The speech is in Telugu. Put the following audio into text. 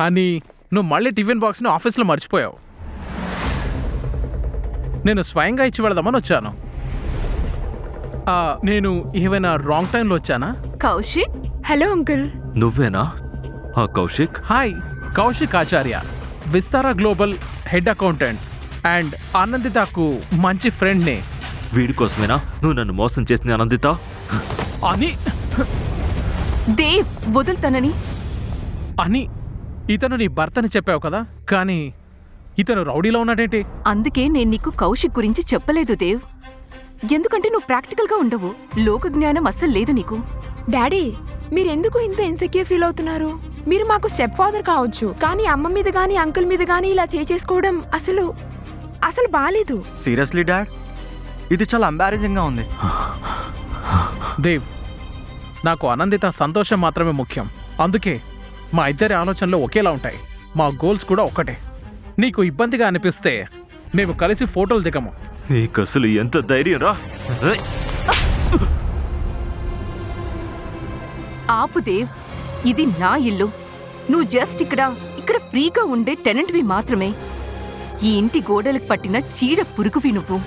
అని నువ్వు మళ్ళీ టిఫిన్ బాక్స్ని ఆఫీస్లో మర్చిపోయావు. నేను స్వయంగా ఇచ్చి వెళదామని వచ్చాను. నేను ఏమైనా రాంగ్ టైంలో వచ్చానా? Kaushik, hello uncle. నువ్వేనా Kaushik? Hi, Kaushik Acharya, Vistara global head accountant and ఆనందితకు మంచి ఫ్రెండ్ని. వీడి కోసమేనా నువ్వు నన్ను మోసం చేసిన ఆనందిత? అని దేవ్ వదులుతానని. అని ఇతను నీ భర్తని చెప్పావు కదా, కానీ ఇతను రౌడీలో ఉన్నాడేంటి? అందుకే నేను నీకు కౌశిక్ గురించి చెప్పలేదు దేవ్. ఎందుకంటే నువ్వు ప్రాక్టికల్గా ఉండవు, లోక జ్ఞానం అస్సలు లేదు నీకు. డాడీ, మీరెందుకు ఇంత ఇన్సెక్యూర్ ఫీల్ అవుతున్నారు? మీరు మాకు స్టెప్ ఫాదర్ కావచ్చు, కానీ అమ్మ మీద గానీ అంకుల్ మీద గానీ ఇలా చేసుకోవడం అసలు అసలు బాలేదు. సీరియస్లీ డాడ్, ఇది చాలా ఎంబారేజింగ్గా ఉంది. దేవ్, నాకు ఆనందిత సంతోషం మాత్రమే ముఖ్యం. అందుకే మా ఇద్దరి ఆలోచనలు ఒకేలా ఉంటాయి, మా గోల్స్ కూడా ఒక్కటే. నీకు ఇబ్బందిగా అనిపిస్తే మేము కలిసి ఫోటోలు దిగము. నీకు అసలు ఎంత ధైర్యం రా? ఆపు దేవ్, ఇది నా ఇల్లు. నువ్వు జస్ట్ ఇక్కడ ఫ్రీగా ఉండే టెనెంట్వి మాత్రమే. ఈ ఇంటి గోడలకు పట్టిన చీడ పురుగువి నువ్వు.